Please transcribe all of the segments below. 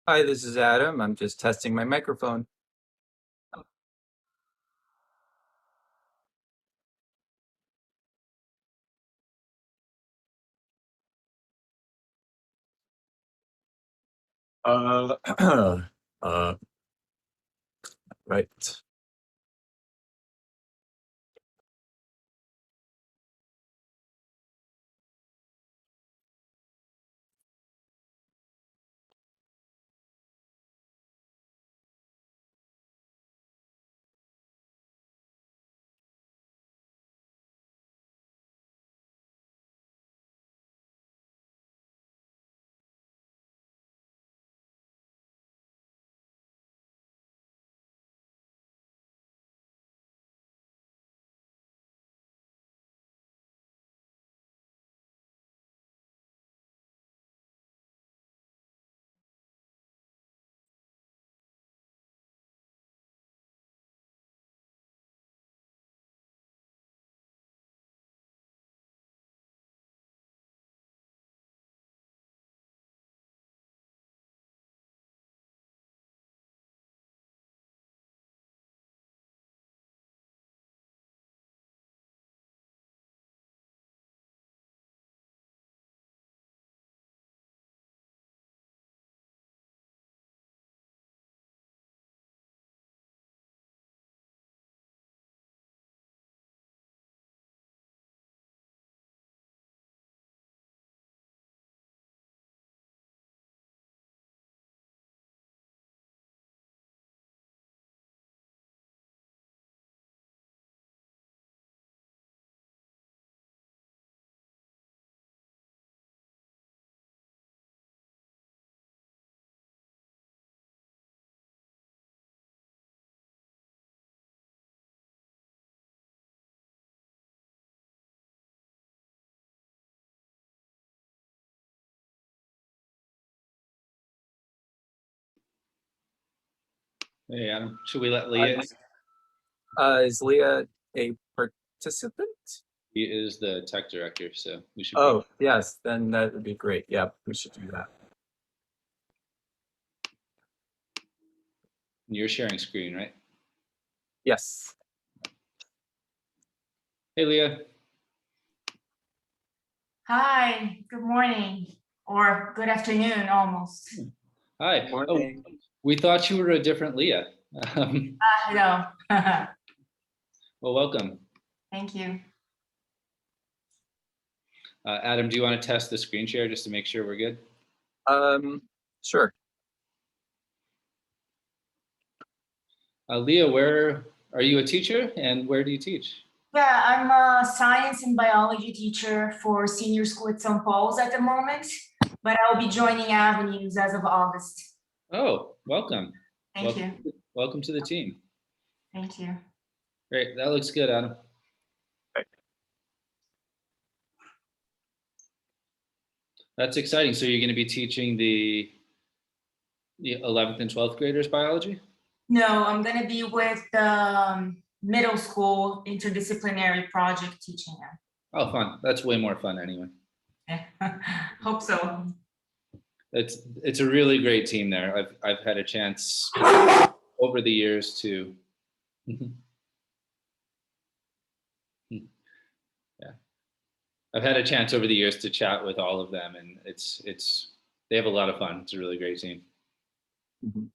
Hi, this is Adam. I'm just testing my microphone. Uh, uh, right. Hey, Adam, should we let Leah in? Is Leah a participant? He is the tech director, so we should probably. Oh, yes, then that would be great. Yeah, we should do that. You're sharing screen, right? Yes. Hey, Leah. Hi, good morning or good afternoon almost. Good Hi. Oh, morning. we thought you were a different Leah. Um, Hello. well, welcome. Thank you. Adam, do you want to test the screen share just to make sure we're good? Um, sure. Leah, where are you a teacher and where do you teach? Yeah, I'm a science and biology teacher for senior school at St. Paul's at the moment, but I'll be joining Avenues as of August. Oh, welcome. Thank Welcome, you. welcome to the team. Thank you. Great. That looks good, Adam. Right. That's exciting. So you're going to be teaching the 11th and 12th graders biology? No, I'm going to be with the middle school interdisciplinary project teaching them. Oh, fun. That's way more fun anyway. Yeah. Hope so. It's a really great team there. I've had a chance over the years to yeah. I've had a chance over the years to chat with all of them and it's they have a lot of fun. It's a really great team. Mhm.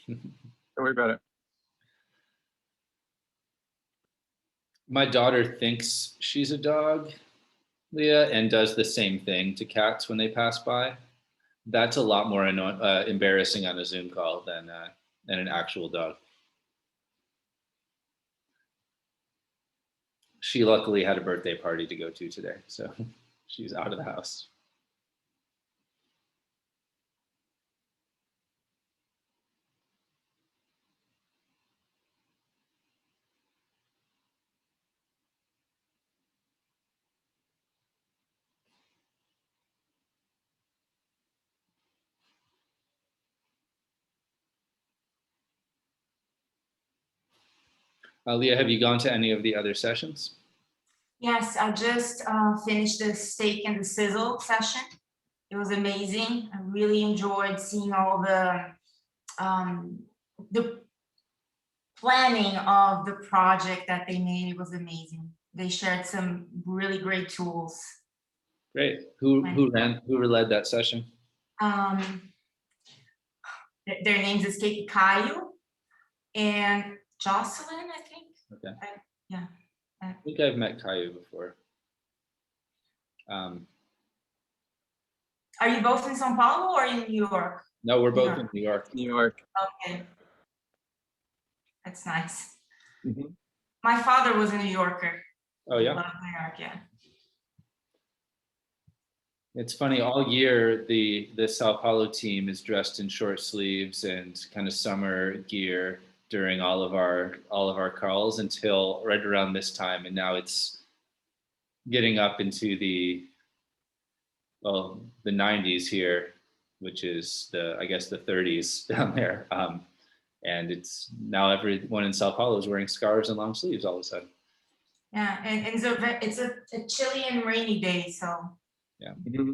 Don't worry about it. My daughter thinks she's a dog, Leah, and does the same thing to cats when they pass by. That's a lot more embarrassing on a Zoom call than an actual dog. she luckily had a birthday party to go to today, so she's out of the house. Leah, have you gone to any of the other sessions? Yes, I just finished the steak and the sizzle session. It was amazing. I really enjoyed seeing all the planning of the project that they made. It was amazing. They shared some really great tools. Great. Who led that session? Their names escape Caio and Jocelyn, I think. Okay. Yeah. I think I've met Caio before. Are you both in São Paulo or in New York? No, we're both in New York. New York. Okay. That's nice. Mm-hmm. My father was a New Yorker. Oh, yeah? Love New York, yeah. It's funny, all year the Sao Paulo team is dressed in short sleeves and kind of summer gear during all of our calls until right around this time, and now it's getting up into the 90s here, which is I guess the 30s down there, and it's now everyone in Sao Paulo is wearing scarves and long sleeves all of a sudden. Yeah, and it's a chilly and rainy day, so yeah. Mm-hmm.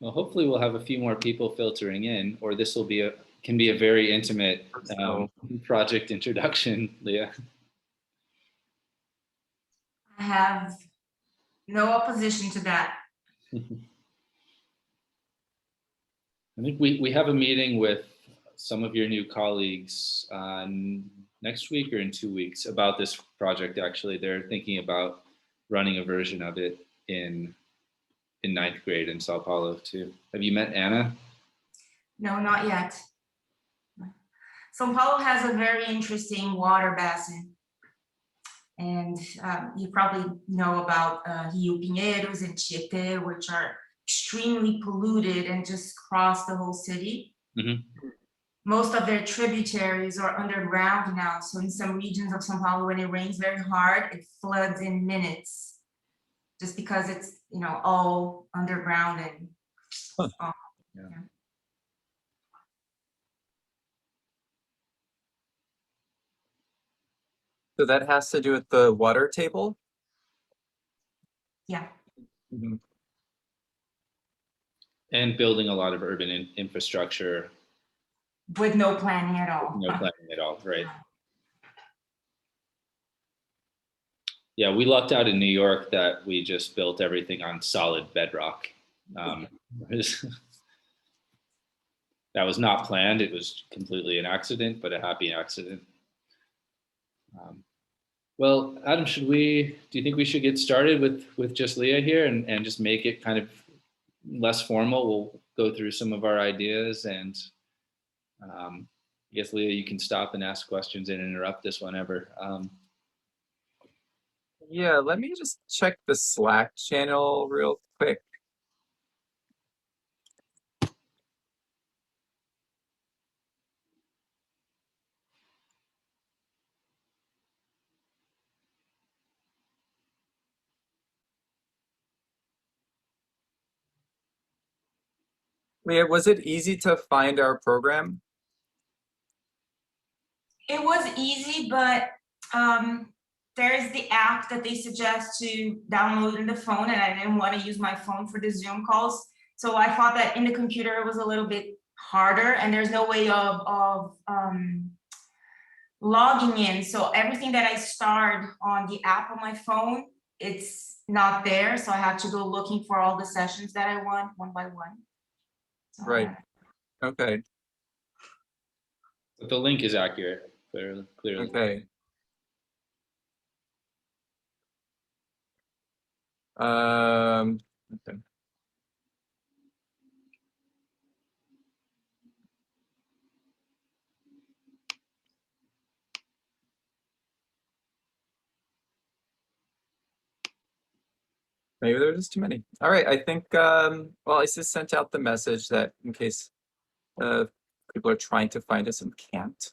Well, hopefully we'll have a few more people filtering in, or this will can be a very intimate project introduction, Leah. I have no opposition to that. I think we have a meeting with some of your new colleagues next week or in 2 weeks about this project. Actually, they're thinking about running a version of it in 9th grade in Sao Paulo too. Have you met Anna? No, not yet. São Paulo has a very interesting water basin. And you probably know about Rio Pinheiros and Tietê, which are extremely polluted and just cross the whole city. Mm-hmm. Most of their tributaries are underground now. So in some regions of São Paulo, when it rains very hard, it floods in minutes, just because it's all underground and. Yeah. Yeah. So that has to do with the water table? Yeah. Mm-hmm. And building a lot of urban infrastructure. With no planning at all. No planning at all, right? Yeah, we lucked out in New York that we just built everything on solid bedrock. That was not planned. It was completely an accident, but a happy accident. Well, Adam, do you think we should get started with just Leah here and just make it kind of less formal? We'll go through some of our ideas, and I guess Leah, you can stop and ask questions and interrupt us whenever. Yeah, let me just check the Slack channel real quick. Leah, was it easy to find our program? It was easy, but there's the app that they suggest to download in the phone, and I didn't want to use my phone for the Zoom calls. So I thought that in the computer it was a little bit harder, and there's no way of logging in. So everything that I start on the app on my phone, it's not there. So I have to go looking for all the sessions that I want one by one. So, Right. Okay. But the link is accurate, clearly. Okay. Okay. Maybe there were just too many. All right, I think, well, I just sent out the message that in case people are trying to find us and can't.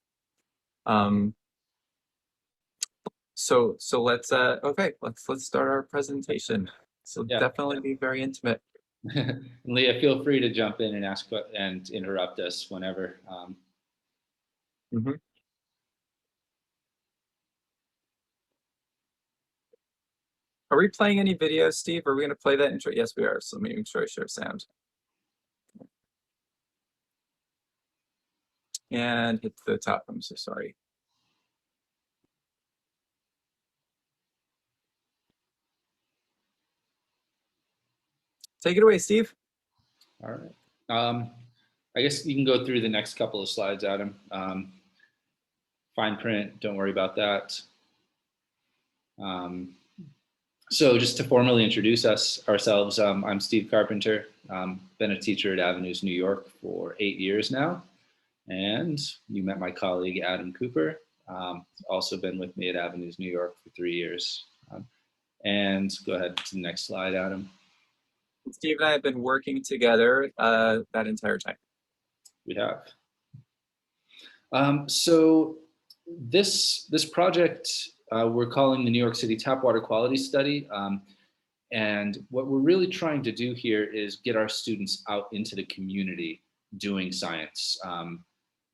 So let's okay, let's start our presentation. So Yeah. definitely be very intimate. Leah, feel free to jump in and ask and interrupt us whenever. Mhm. Are we playing any videos, Steve? Are we going to play that intro? Yes, we are. So let me make sure I share sound. And hit the top. I'm so sorry. Take it away, Steve. All right. I guess you can go through the next couple of slides, Adam. Fine print, don't worry about that. So just to formally introduce ourselves, I'm Steve Carpenter. Been a teacher at Avenues New York for 8 years now. And you met my colleague, Adam Cooper. Also been with me at Avenues New York for 3 years. And go ahead to the next slide, Adam. Steve and I have been working together that entire time. We have. So this project we're calling the New York City Tap Water Quality Study. And what we're really trying to do here is get our students out into the community doing science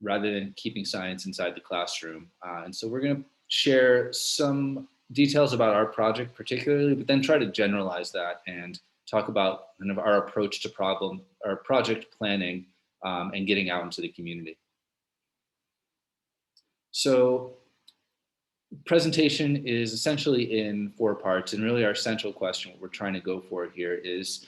rather than keeping science inside the classroom. And so we're going to share some details about our project particularly, but then try to generalize that and talk about kind of our approach to project planning and getting out into the community. So presentation is essentially in 4 parts, and really our central question, what we're trying to go for here is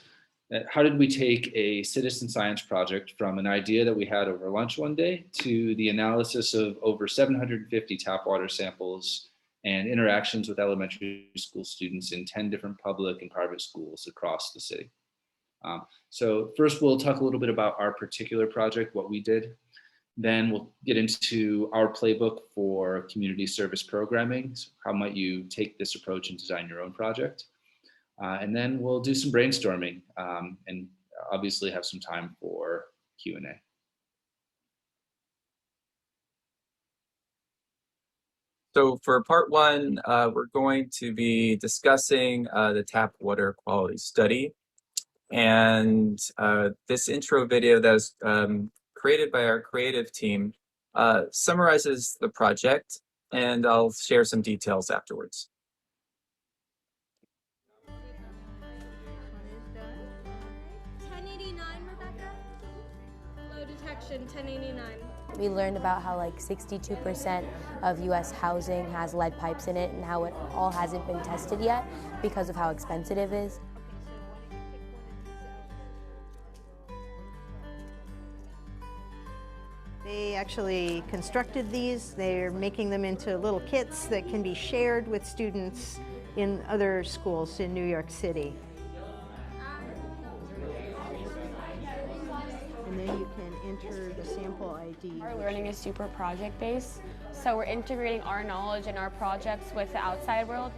that how did we take a citizen science project from an idea that we had over lunch one day to the analysis of over 750 tap water samples and interactions with elementary school students in 10 different public and private schools across the city. So first we'll talk a little bit about our particular project, what we did. Then we'll get into our playbook for community service programming. So how might you take this approach and design your own project? And then we'll do some brainstorming and obviously have some time for Q&A. So for part 1, we're going to be discussing the tap water quality study. And this intro video that was created by our creative team summarizes the project, and I'll share some details afterwards. Low detection, 1089. We learned about how like 62% of US housing has lead pipes in it and how it all hasn't been tested yet because of how expensive it is. They actually constructed these. They're making them into little kits that can be shared with students in other schools in New York City. And then you can enter the sample ID. Our learning is super project-based, so we're integrating our knowledge and our projects with the outside world.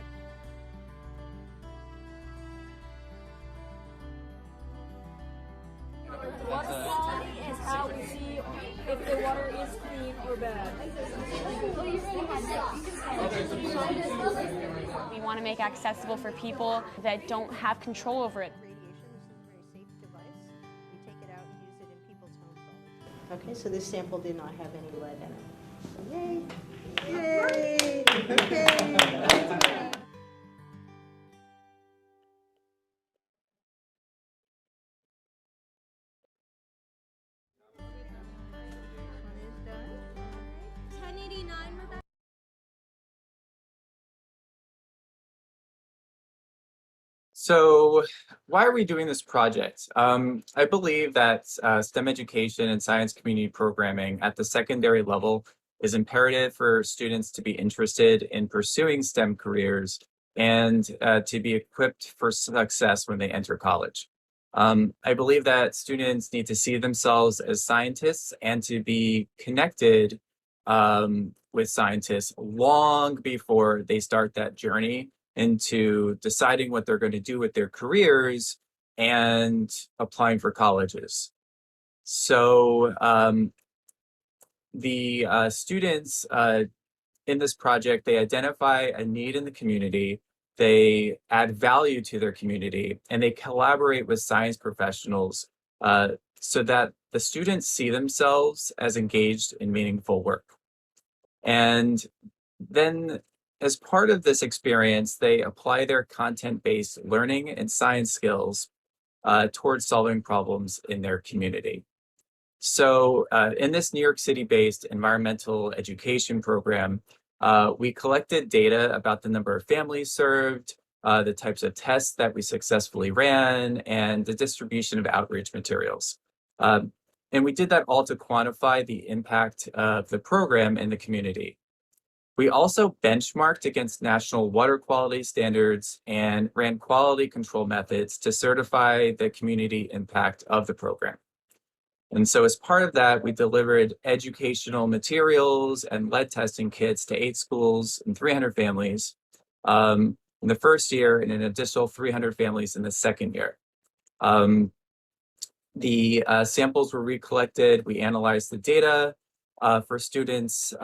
Water quality is how we see if the water is clean or bad. We want to make it accessible for people that don't have control over it. Radiation, this is a very safe device. You take it out and use it in people's homes all the time. Okay, so this sample did not have any lead in it. Yay! Yay! Okay. So why are we doing this project? I believe that STEM education and science community programming at the secondary level is imperative for students to be interested in pursuing STEM careers and to be equipped for success when they enter college. I believe that students need to see themselves as scientists and to be connected with scientists long before they start that journey into deciding what they're going to do with their careers and applying for colleges. So the students in this project, they identify a need in the community, they add value to their community, and they collaborate with science professionals so that the students see themselves as engaged in meaningful work. And then as part of this experience, they apply their content-based learning and science skills towards solving problems in their community. So in this New York City-based environmental education program, we collected data about the number of families served, the types of tests that we successfully ran, and the distribution of outreach materials. And we did that all to quantify the impact of the program in the community. We also benchmarked against national water quality standards and ran quality control methods to certify the community impact of the program. And so as part of that, we delivered educational materials and lead testing kits to 8 schools and 300 families in the first year and an additional 300 families in the second year. The samples were recollected. We analyzed the data for students,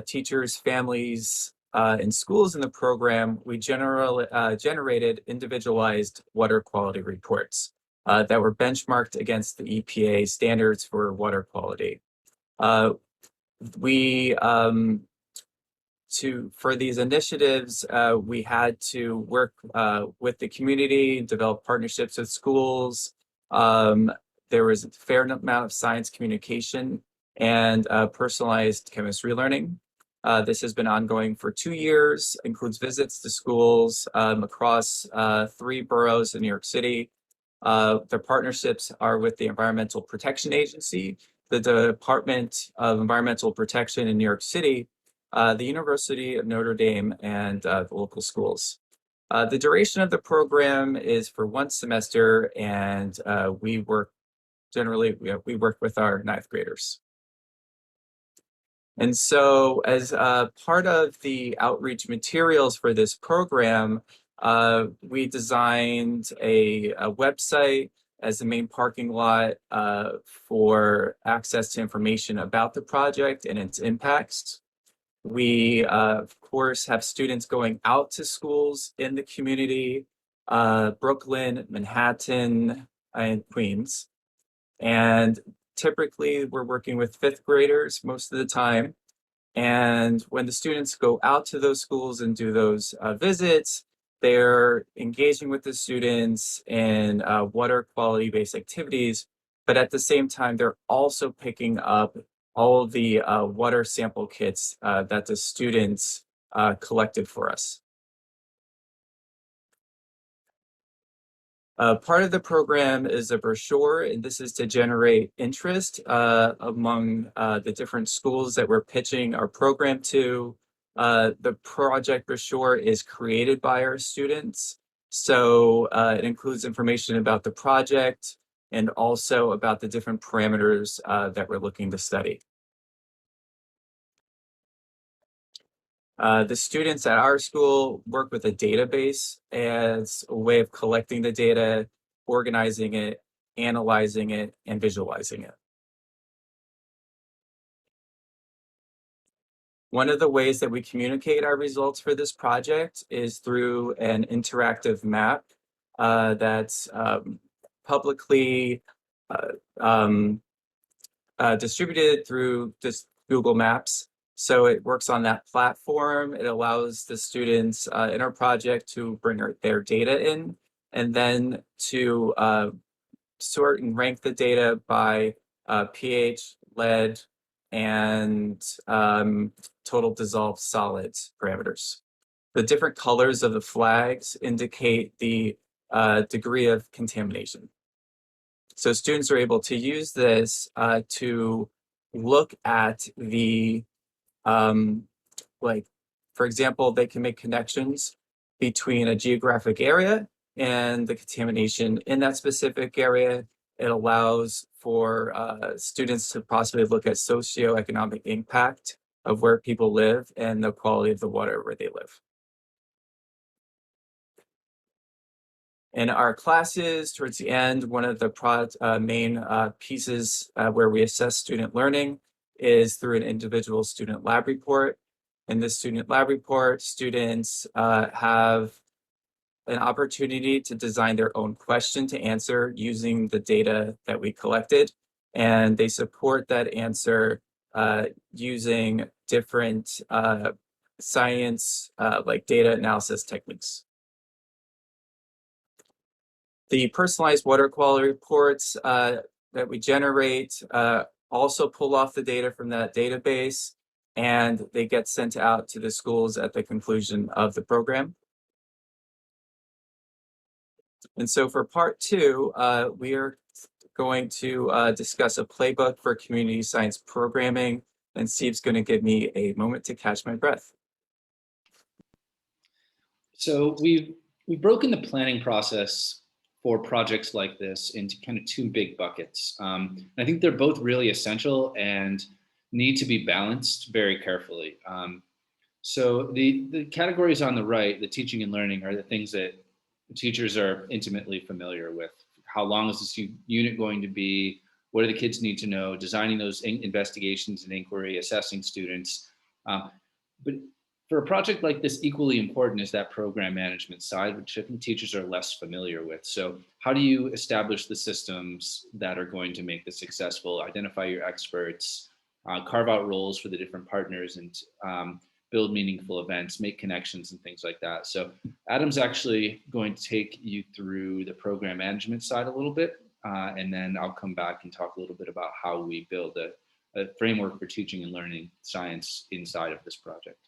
teachers, families, and schools in the program. We generated individualized water quality reports that were benchmarked against the EPA standards for water quality. For these initiatives, we had to work with the community, develop partnerships with schools. There was a fair amount of science communication and personalized chemistry learning. This has been ongoing for 2 years, includes visits to schools across 3 boroughs in New York City. The partnerships are with the Environmental Protection Agency, the Department of Environmental Protection in New York City, the University of Notre Dame, and the local schools. The duration of the program is for 1 semester, and we work with our 9th graders. And so as part of the outreach materials for this program, we designed a website as the main parking lot for access to information about the project and its impacts. We, of course, have students going out to schools in the community, Brooklyn, Manhattan, and Queens. And typically, we're working with 5th graders most of the time. And when the students go out to those schools and do those visits, they're engaging with the students in water quality-based activities, but at the same time, they're also picking up all of the water sample kits that the students collected for us. Part of the program is a brochure, and this is to generate interest among the different schools that we're pitching our program to. The project brochure is created by our students, so it includes information about the project and also about the different parameters that we're looking to study. The students at our school work with a database as a way of collecting the data, organizing it, analyzing it, and visualizing it. One of the ways that we communicate our results for this project is through an interactive map that's publicly distributed through just Google Maps. So it works on that platform. It allows the students in our project to bring their data in and then to sort and rank the data by pH, lead, and total dissolved solids parameters. The different colors of the flags indicate the degree of contamination. So students are able to use this to look at the, for example, they can make connections between a geographic area and the contamination in that specific area. It allows for students to possibly look at socioeconomic impact of where people live and the quality of the water where they live. In our classes, towards the end, one of the main pieces where we assess student learning is through an individual student lab report. In this student lab report, students have an opportunity to design their own question to answer using the data that we collected. And they support that answer using different science like data analysis techniques. The personalized water quality reports that we generate also pull off the data from that database, and they get sent out to the schools at the conclusion of the program. And so for part two, we are going to discuss a playbook for community science programming, and Steve's going to give me a moment to catch my breath. So we've broken the planning process for projects like this into kind of two big buckets. I think they're both really essential and need to be balanced very carefully. So the categories on the right, the teaching and learning, are the things that teachers are intimately familiar with. How long is this unit going to be? What do the kids need to know? Designing those investigations and inquiry, assessing students. But for a project like this, equally important is that program management side, which I think teachers are less familiar with. So how do you establish the systems that are going to make this successful, identify your experts, carve out roles for the different partners, and build meaningful events, make connections and things like that. So Adam's actually going to take you through the program management side a little bit, and then I'll come back and talk a little bit about how we build a framework for teaching and learning science inside of this project.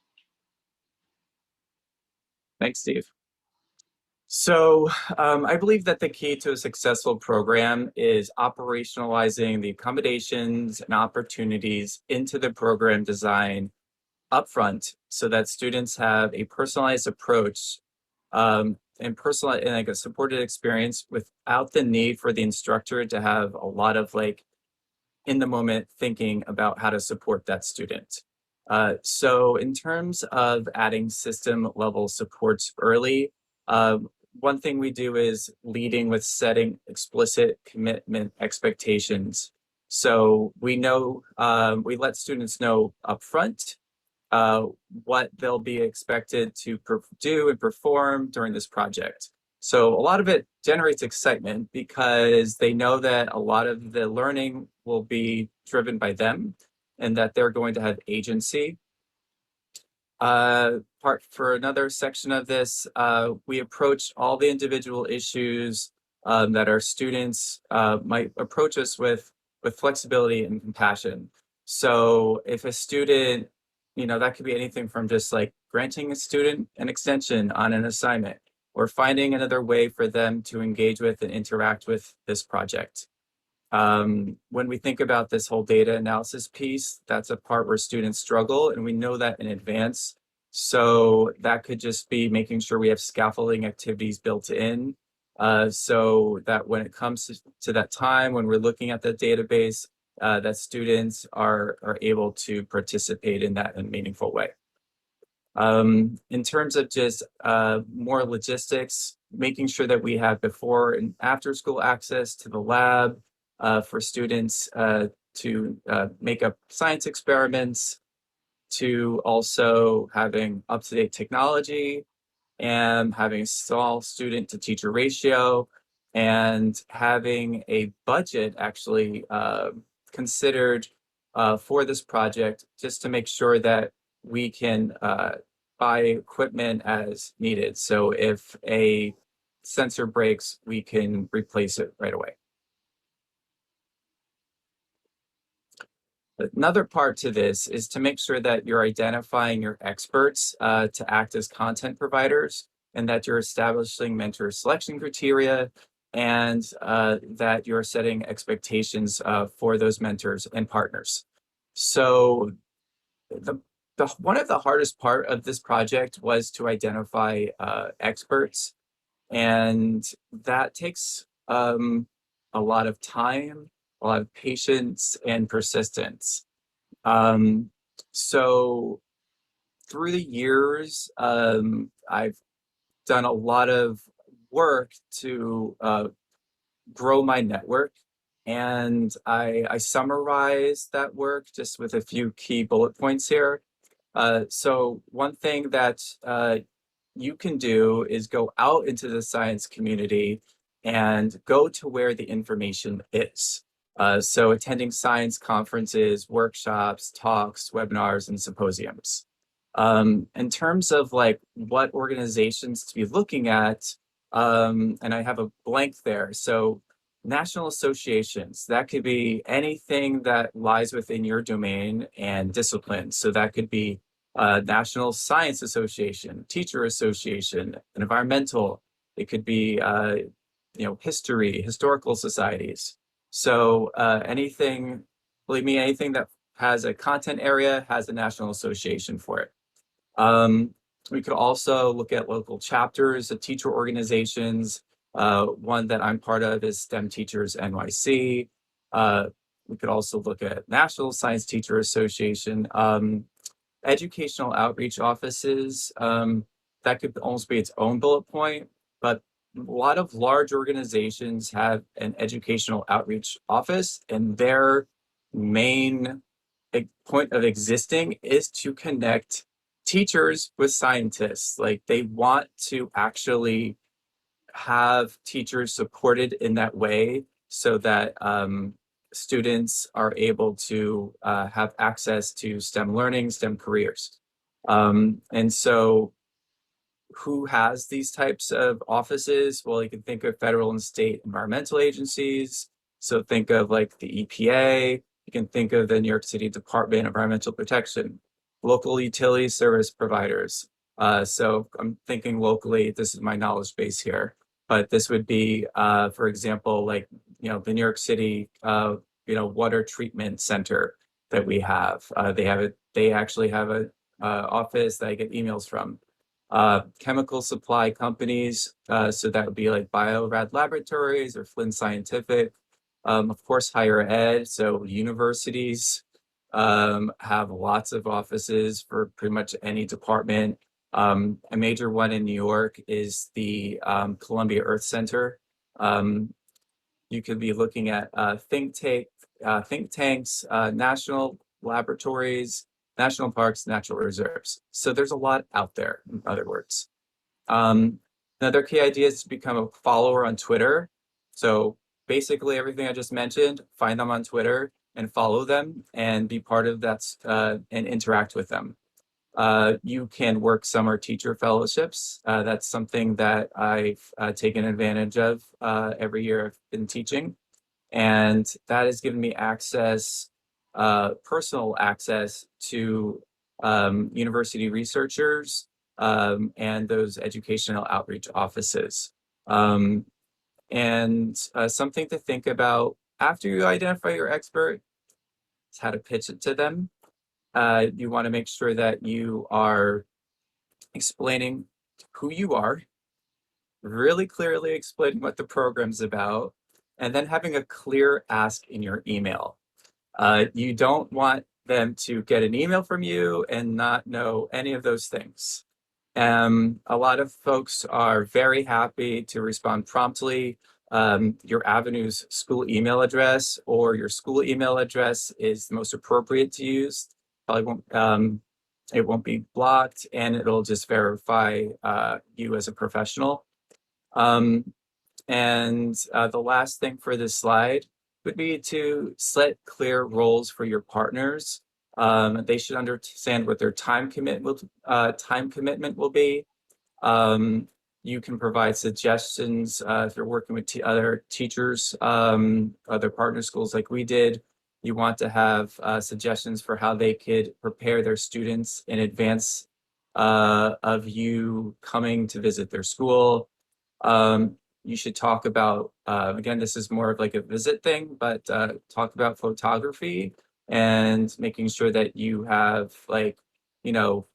Thanks, Steve. So I believe that the key to a successful program is operationalizing the accommodations and opportunities into the program design upfront so that students have a personalized approach and like a supported experience without the need for the instructor to have a lot of like in the moment thinking about how to support that student. So in terms of adding system level supports early, one thing we do is leading with setting explicit commitment expectations. So we know, we let students know upfront what they'll be expected to do and perform during this project. So a lot of it generates excitement because they know that a lot of the learning will be driven by them and that they're going to have agency. For another section of this, we approach all the individual issues that our students might approach us with flexibility and compassion. So if a student, that could be anything from just like granting a student an extension on an assignment or finding another way for them to engage with and interact with this project. When we think about this whole data analysis piece, that's a part where students struggle, and we know that in advance. So that could just be making sure we have scaffolding activities built in so that when it comes to that time when we're looking at the database, that students are able to participate in that in a meaningful way. In terms of just more logistics, making sure that we have before and after school access to the lab for students to make up science experiments, to also having up-to-date technology and having a small student to teacher ratio and having a budget actually considered for this project just to make sure that we can buy equipment as needed. So if a sensor breaks, we can replace it right away. Another part to this is to make sure that you're identifying your experts to act as content providers. and that you're establishing mentor selection criteria, and that you're setting expectations for those mentors and partners. So one of the hardest part of this project was to identify experts, and that takes a lot of time, a lot of patience, and persistence. So through the years, I've done a lot of work to grow my network, and I summarize that work just with a few key bullet points here. So one thing that you can do is go out into the science community and go to where the information is. So attending science conferences, workshops, talks, webinars, and symposiums. In terms of like what organizations to be looking at, and I have a blank there. So national associations, that could be anything that lies within your domain and discipline. So that could be National Science Association, Teacher Association, environmental. It could be, history, historical societies. So anything, believe me, anything that has a content area has a national association for it. We could also look at local chapters of teacher organizations. One that I'm part of is STEM Teachers NYC. We could also look at National Science Teacher Association. Educational outreach offices, that could almost be its own bullet point, but a lot of large organizations have an educational outreach office, and their main point of existing is to connect teachers with scientists. Like they want to actually have teachers supported in that way so that students are able to have access to STEM learning, STEM careers. And so who has these types of offices? Well, you can think of federal and state environmental agencies. So think of like the EPA. You can think of the New York City Department of Environmental Protection, local utility service providers. So I'm thinking locally, this is my knowledge base here, but this would be, for example, like, the New York City, water treatment center that we have. They actually have a office that I get emails from. Chemical supply companies, so that would be like Biorad Laboratories or Flynn Scientific. Of course, higher ed, so universities have lots of offices for pretty much any department. A major one in New York is the Columbia Earth Center. You could be looking at think tanks, national laboratories, national parks, natural reserves. So there's a lot out there, in other words. Another key idea is to become a follower on Twitter. So basically everything I just mentioned, find them on Twitter and follow them and be part of that and interact with them. You can work summer teacher fellowships. That's something that I've taken advantage of every year I've been teaching. And that has given me access, personal access to university researchers and those educational outreach offices. And something to think about after you identify your expert is how to pitch it to them. You want to make sure that you are explaining who you are, really clearly explaining what the program's about, and then having a clear ask in your email. You don't want them to get an email from you and not know any of those things. A lot of folks are very happy to respond promptly. Your Avenue's school email address or your school email address is the most appropriate to use. Probably won't, it won't be blocked, and it'll just verify you as a professional. And the last thing for this slide would be to set clear roles for your partners. They should understand what their time commitment will be. You can provide suggestions if you're working with other teachers, other partner schools like we did. You want to have suggestions for how they could prepare their students in advance of you coming to visit their school. You should talk about, again, this is more of like a visit thing, but talk about photography and making sure that you have like, you know,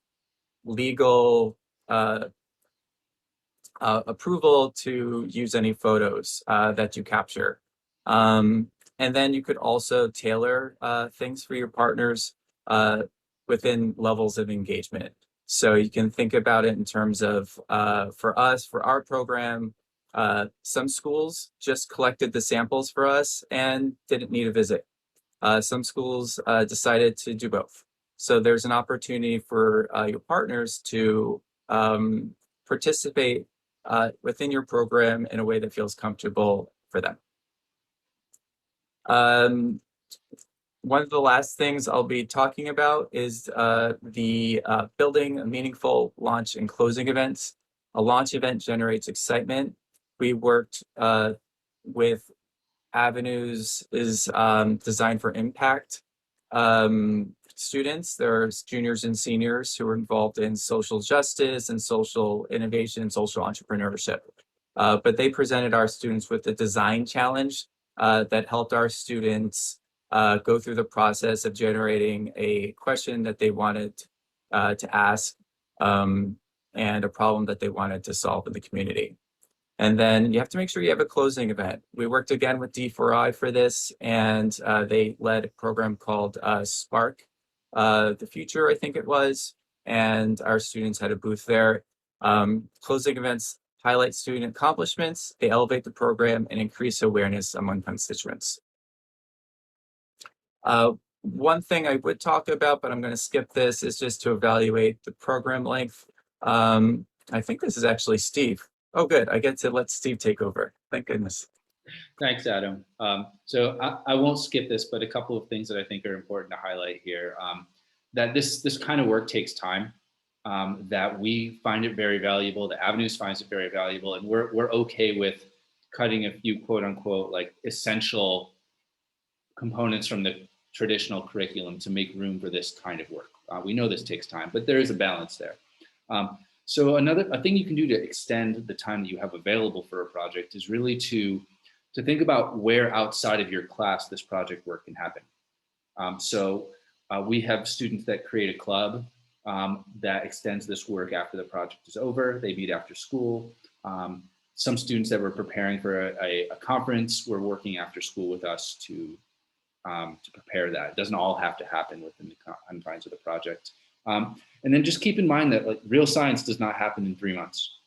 legal approval to use any photos that you capture. And then you could also tailor things for your partners within levels of engagement. So you can think about it in terms of, for us, for our program, some schools just collected the samples for us and didn't need a visit. Some schools decided to do both. So there's an opportunity for your partners to participate within your program in a way that feels comfortable for them. One of the last things I'll be talking about is the building a meaningful launch and closing events. A launch event generates excitement. We worked with Avenues is designed for impact students. There's juniors and seniors who are involved in social justice and social innovation and social entrepreneurship. But they presented our students with a design challenge that helped our students go through the process of generating a question that they wanted to ask and a problem that they wanted to solve in the community. And then you have to make sure you have a closing event. We worked again with D4I for this, and they led a program called Spark the Future, I think it was, and our students had a booth there. Closing events highlight student accomplishments, they elevate the program, and increase awareness among constituents. One thing I would talk about, but I'm going to skip this, is just to evaluate the program length. I think this is actually Steve. Oh, good. I get to let Steve take over. Thank goodness. Thanks, Adam. So I won't skip this, but a couple of things that I think are important to highlight here. That this kind of work takes time, that we find it very valuable, the Avenues finds it very valuable, and we're okay with cutting a few quote unquote like essential components from the traditional curriculum to make room for this kind of work. We know this takes time, but there is a balance there. So a thing you can do to extend the time that you have available for a project is really to think about where outside of your class this project work can happen. We have students that create a club that extends this work after the project is over. They meet after school. Some students that were preparing for a conference were working after school with us to prepare that. It doesn't all have to happen within the confines of the project. And then just keep in mind that like real science does not happen in 3 months.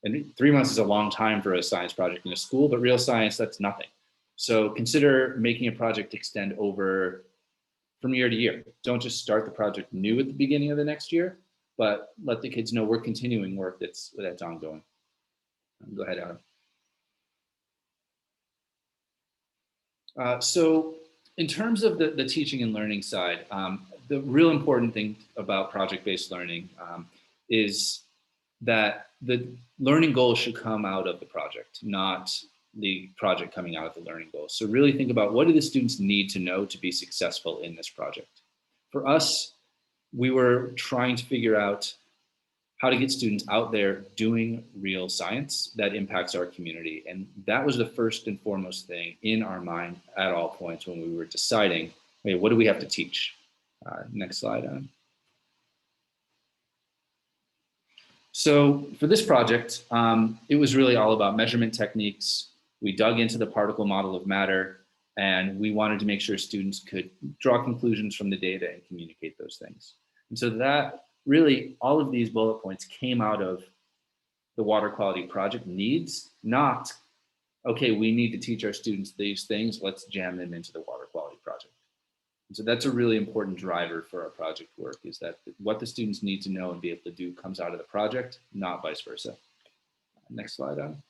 And 3 months is a long time for a science project in a school, but real science, that's nothing. So consider making a project extend over from year to year. Don't just start the project new at the beginning of the next year, but let the kids know we're continuing work that's ongoing. Go ahead, Adam. So in terms of the teaching and learning side, the real important thing about project-based learning is that the learning goals should come out of the project, not the project coming out of the learning goals. So really think about what do the students need to know to be successful in this project. For us, we were trying to figure out how to get students out there doing real science that impacts our community. And that was the first and foremost thing in our mind at all points when we were deciding, hey, what do we have to teach? Next slide, Adam. So for this project, it was really all about measurement techniques. We dug into the particle model of matter, and we wanted to make sure students could draw conclusions from the data and communicate those things. And so that really, all of these bullet points came out of the water quality project needs, not, okay, we need to teach our students these things, let's jam them into the water quality project. And so that's a really important driver for our project work, is that what the students need to know and be able to do comes out of the project, not vice versa. Next slide, Adam.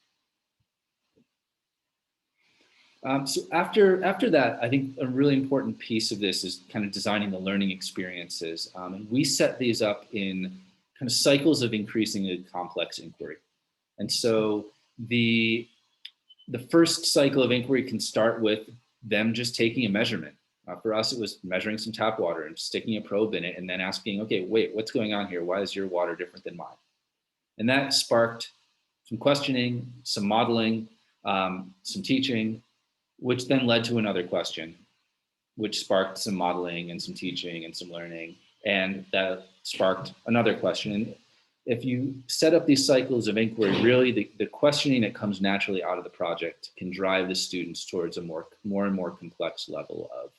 So after that, I think a really important piece of this is kind of designing the learning experiences. And we set these up in kind of cycles of increasingly complex inquiry. And so the first cycle of inquiry can start with them just taking a measurement. For us, it was measuring some tap water and sticking a probe in it and then asking, okay, wait, what's going on here? Why is your water different than mine? And that sparked some questioning, some modeling, some teaching, which then led to another question, which sparked some modeling and some teaching and some learning. And that sparked another question. And if you set up these cycles of inquiry, really the questioning that comes naturally out of the project can drive the students towards a more and more complex level of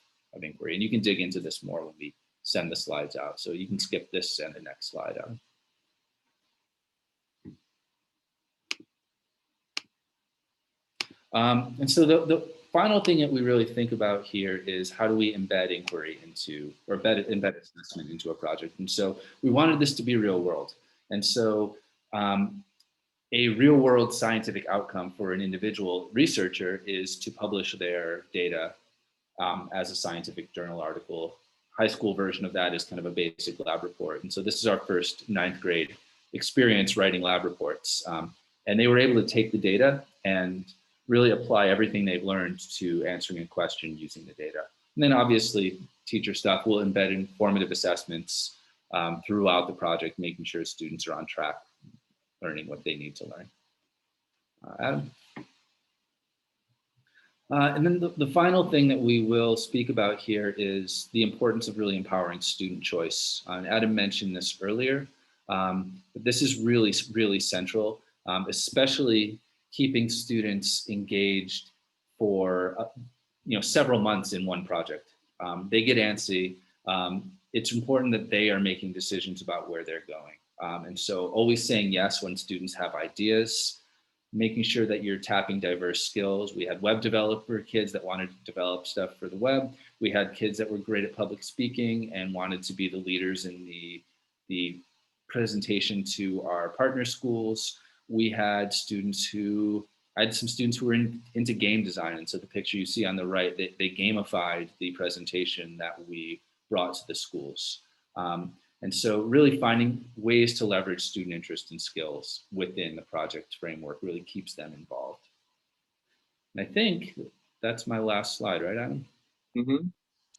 inquiry. And you can dig into this more when we send the slides out. So you can skip this and the next slide out. And so the final thing that we really think about here is how do we embed inquiry into, or embed assessment into a project. And so we wanted this to be real world. And so a real world scientific outcome for an individual researcher is to publish their data as a scientific journal article. High school version of that is kind of a basic lab report. And so this is our first 9th grade experience writing lab reports. And they were able to take the data and really apply everything they've learned to answering a question using the data. And then obviously teacher staff will embed informative assessments throughout the project, making sure students are on track, learning what they need to learn. Adam? And then the final thing that we will speak about here is the importance of really empowering student choice. And Adam mentioned this earlier, but this is really, really central, especially keeping students engaged for several months in one project. They get antsy. It's important that they are making decisions about where they're going. And so always saying yes when students have ideas, making sure that you're tapping diverse skills. We had web developer kids that wanted to develop stuff for the web. We had kids that were great at public speaking and wanted to be the leaders in the presentation to our partner schools. We had students who, I had some students who were into game design. And so the picture you see on the right, they gamified the presentation that we brought to the schools. And so really finding ways to leverage student interest and skills within the project framework really keeps them involved. And I think that's my last slide, right, Adam? Mm-hmm.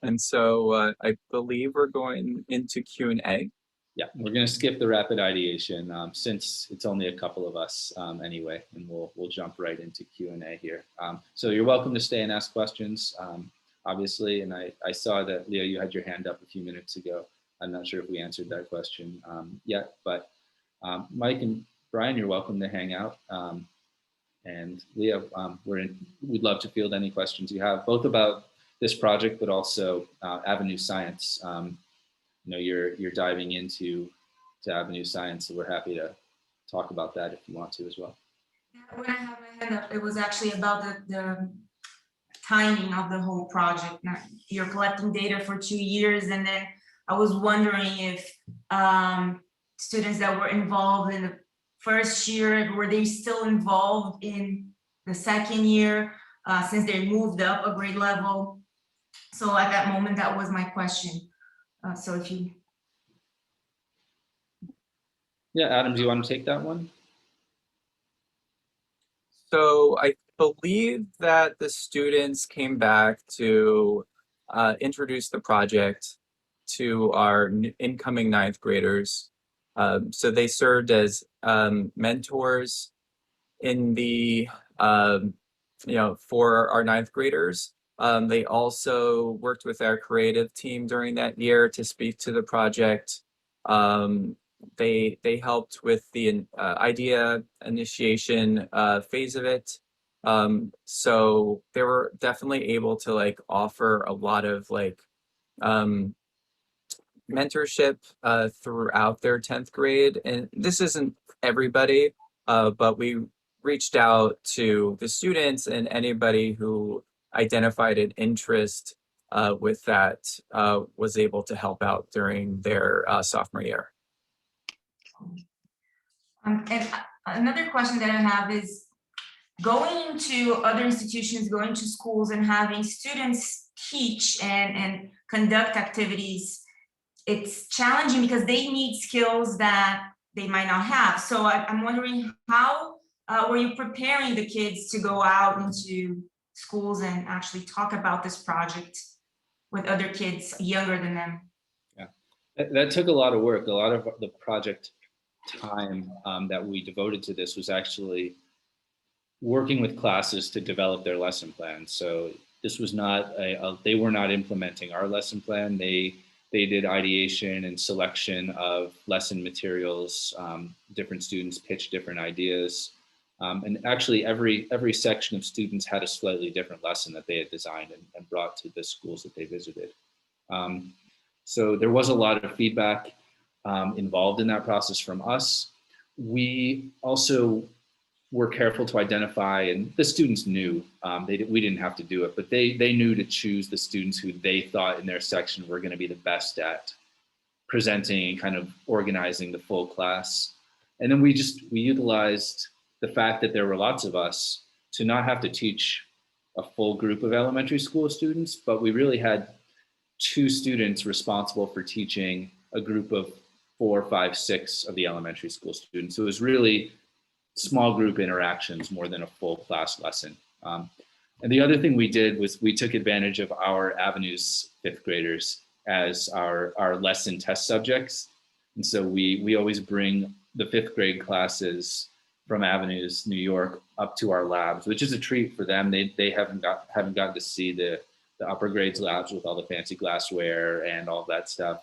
And so I believe we're going into Q&A. Yeah, we're going to skip the rapid ideation since it's only a couple of us anyway, and we'll jump right into Q&A here. So you're welcome to stay and ask questions, obviously. And I saw that, Leo, you had your hand up a few minutes ago. I'm not sure if we answered that question yet, but Mike and Brian, you're welcome to hang out. And Leo, we'd love to field any questions you have, both about this project, but also Avenue Science. You're diving into Avenue Science, so we're happy to talk about that if you want to as well. When I have my hand up, it was actually about the timing of the whole project. Now, you're collecting data for 2 years, and then I was wondering if students that were involved in the first year, were they still involved in the second year since they moved up a grade level? So at that moment, that was my question. So if you... Yeah, Adam, do you want to take that one? So I believe that the students came back to introduce the project to our incoming 9th graders. So they served as mentors in the, for our 9th graders. They also worked with our creative team during that year to speak to the project. They helped with the idea initiation phase of it. So they were definitely able to offer a lot of mentorship throughout their 10th grade. And this isn't everybody, but we reached out to the students and anybody who identified an interest with that was able to help out during their sophomore year. And another question that I have is, going to other institutions, going to schools and having students teach and conduct activities, it's challenging because they need skills that they might not have. So I'm wondering, how were you preparing the kids to go out into schools and actually talk about this project? with other kids younger than them? That took a lot of work. A lot of the project time that we devoted to this was actually working with classes to develop their lesson plans. So this was not they were not implementing our lesson plan. They did ideation and selection of lesson materials. Different students pitched different ideas. And actually every section of students had a slightly different lesson that they had designed and brought to the schools that they visited. So there was a lot of feedback involved in that process from us. We also were careful to identify, and the students knew, we didn't have to do it, but they knew to choose the students who they thought in their section were going to be the best at presenting and kind of organizing the full class. And then we utilized the fact that there were lots of us to not have to teach a full group of elementary school students, but we really had 2 students responsible for teaching a group of 4, 5, 6 of the elementary school students. So it was really small group interactions more than a full class lesson. And the other thing we did was we took advantage of our Avenues 5th graders as our lesson test subjects. And so we always bring the 5th grade classes from Avenues, New York, up to our labs, which is a treat for them. They haven't gotten to see the upper grades labs with all the fancy glassware and all that stuff.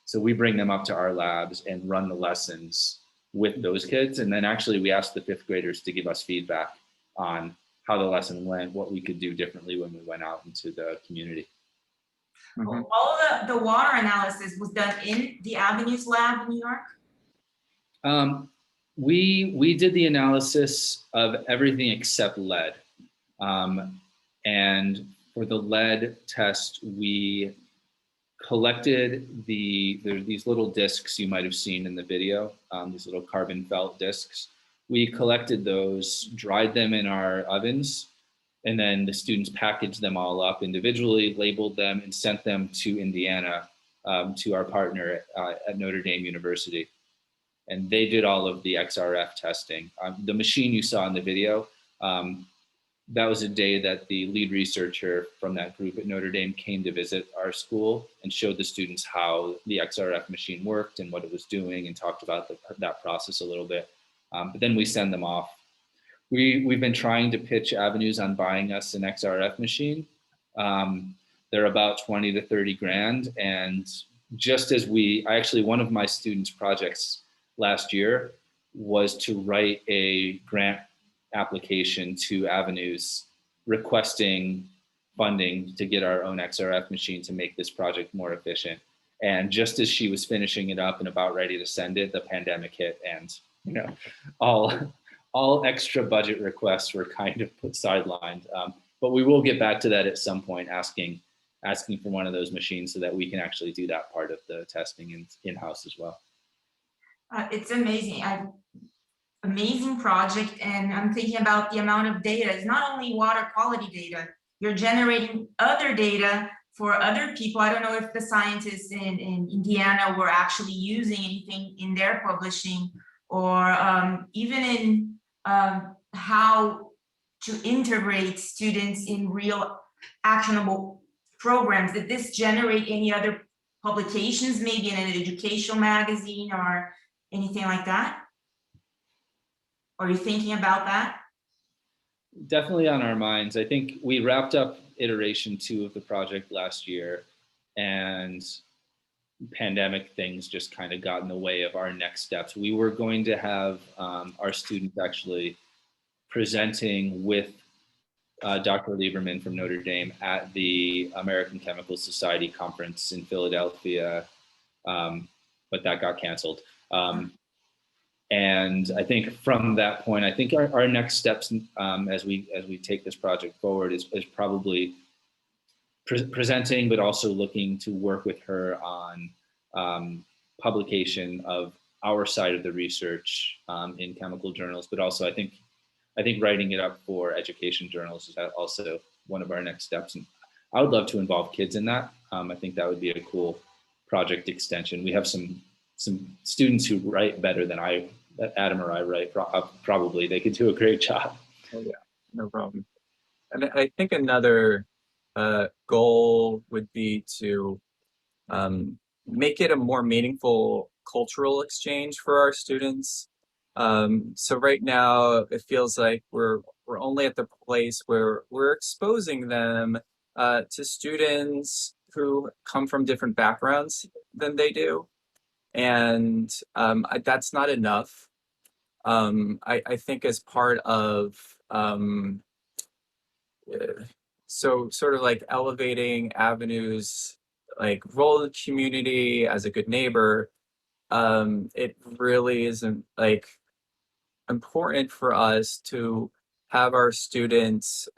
So we bring them up to our labs and run the lessons with those kids. And then actually we asked the 5th graders to give us feedback on how the lesson went, what we could do differently when we went out into the community. Mhm. All of the water analysis was done in the Avenues lab in New York? We did the analysis of everything except lead. And for the lead test, we collected there's these little discs you might have seen in the video, these little carbon felt discs. We collected those, dried them in our ovens, and then the students packaged them all up individually, labeled them, and sent them to Indiana, to our partner at Notre Dame University. And they did all of the XRF testing. The machine you saw in the video, that was a day that the lead researcher from that group at Notre Dame came to visit our school and showed the students how the XRF machine worked and what it was doing, and talked about that process a little bit. But then we send them off. We've been trying to pitch Avenues on buying us an XRF machine. They're about 20 to 30 grand. And just as one of my students' projects last year was to write a grant application to Avenues requesting funding to get our own XRF machine to make this project more efficient. And just as she was finishing it up and about ready to send it, the pandemic hit, and all extra budget requests were kind of put sidelined. But we will get back to that at some point, asking for one of those machines so that we can actually do that part of the testing in-house as well. It's amazing. Amazing project, and I'm thinking about the amount of data. It's not only water quality data, you're generating other data for other people. I don't know if the scientists in Indiana were actually using anything in their publishing, or even in how to integrate students in real actionable programs. Did this generate any other publications, maybe in an educational magazine or anything like that? Are you thinking about that? Definitely on our minds. I think we wrapped up iteration 2 of the project last year, and pandemic things just kind of got in the way of our next steps. We were going to have our students actually presenting with Dr. Lieberman from Notre Dame at the American Chemical Society conference in Philadelphia, but that got canceled. And I think from that point, I think our next steps as we take this project forward is probably presenting, but also looking to work with her on publication of our side of the research in chemical journals, but also I think writing it up for education journals is also one of our next steps. And I would love to involve kids in that. I think that would be a cool project extension. We have some students who write better than Adam or I write. Probably they could do a great job. Oh, yeah, no problem. And I think another goal would be to make it a more meaningful cultural exchange for our students. So right now, it feels like we're only at the place where we're exposing them to students who come from different backgrounds than they do, and that's not enough. I think as part of so sort of like elevating avenues like role in the community as a good neighbor, it really isn't like important for us to have our students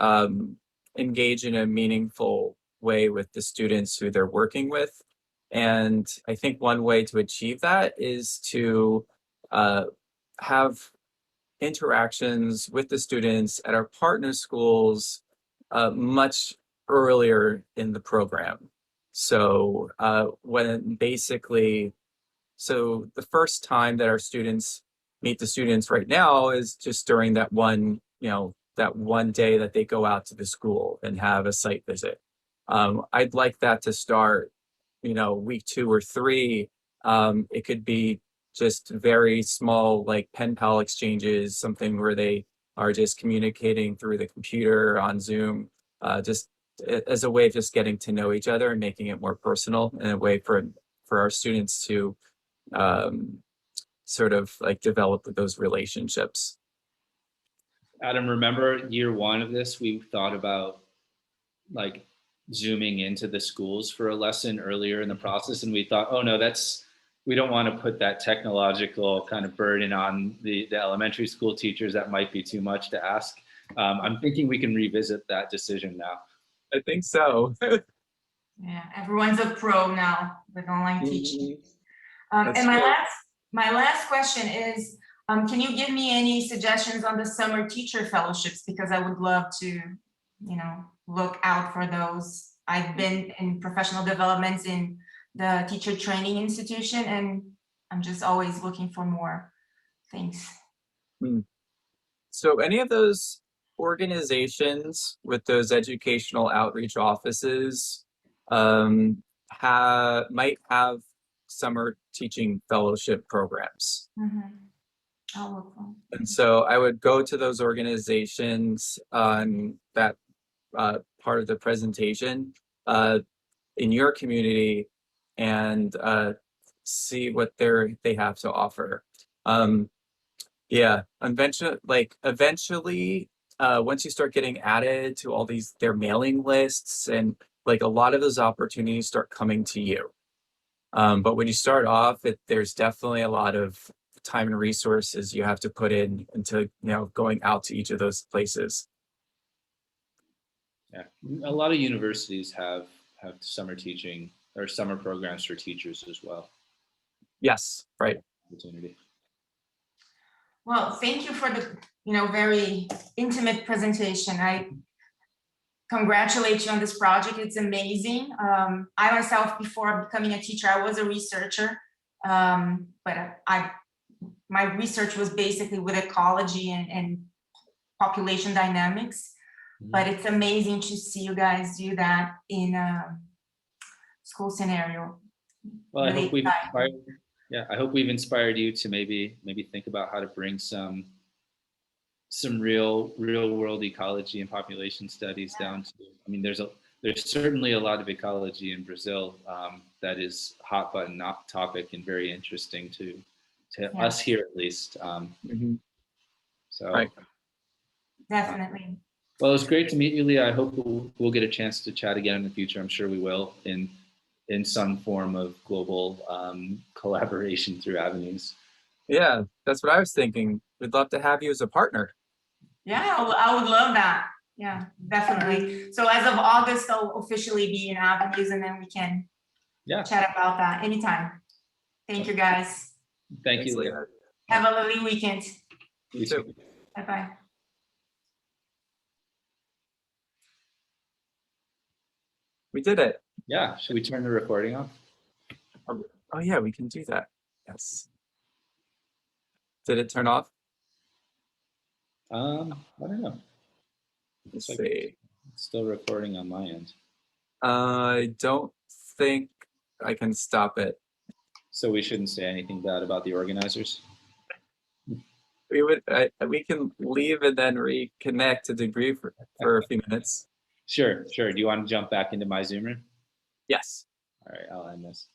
engage in a meaningful way with the students who they're working with. And I think one way to achieve that is to have interactions with the students at our partner schools much earlier in the program. So when basically, so the first time that our students meet the students right now is just during that one, that one day that they go out to the school and have a site visit. I'd like that to start, week 2 or 3. It could be just very small, like pen pal exchanges, something where they are just communicating through the computer on Zoom, just as a way of just getting to know each other and making it more personal, and a way for our students to sort of like develop those relationships. Adam, remember year 1 of this, we thought about like zooming into the schools for a lesson earlier in the process, and we thought, oh no, we don't want to put that technological kind of burden on the elementary school teachers. That might be too much to ask. I'm thinking we can revisit that decision now. I think so. Yeah, everyone's a pro now with online teaching. And That's my last question is, can you give me any suggestions on the summer teacher fellowships? Because I would love to, look out for those. I've been in professional developments in the teacher training institution, and I'm just always looking for more things. So any of those organizations with those educational outreach offices might have summer teaching fellowship programs. I'll look for them. And so I would go to those organizations on that part of the presentation in your community and see what they have to offer. Yeah, eventually, once you start getting added to all their mailing lists, and like a lot of those opportunities start coming to you. But when you start off, there's definitely a lot of time and resources you have to put into going out to each of those places. Yeah, a lot of universities have summer teaching or summer programs for teachers as well. Yes, right. Opportunity. Well, thank you for the very intimate presentation. I congratulate you on this project. It's amazing. I myself, before becoming a teacher, I was a researcher, but my research was basically with ecology and population dynamics. But it's amazing to see you guys do that in a school scenario. Well, Really I hope we've exciting. inspired. Yeah, I hope we've inspired you to maybe think about how to bring some real world ecology and population studies down to. I mean, there's certainly a lot of ecology in Brazil that is hot button topic and very interesting to us here at least. So right. Definitely. Well, it was great to meet you, Leah. I hope we'll get a chance to chat again in the future. I'm sure we will in some form of global collaboration through avenues. Yeah, that's what I was thinking. We'd love to have you as a partner. Yeah, I would love that. Yeah, definitely. So as of August, I'll officially be in avenues, and then we can chat about that anytime. Thank you, guys. Thank you, Leah. Have a lovely weekend. You too. Bye-bye. We did it. Yeah, should we turn the recording off? Oh yeah, we can do that. Yes. Did it turn off? I don't know. Let's see. It's still recording on my end. I don't think I can stop it. So we shouldn't say anything bad about the organizers. We can leave and then reconnect to debrief for a few minutes. Sure. Do you want to jump back into my Zoom room? Yes. All right, I'll end this.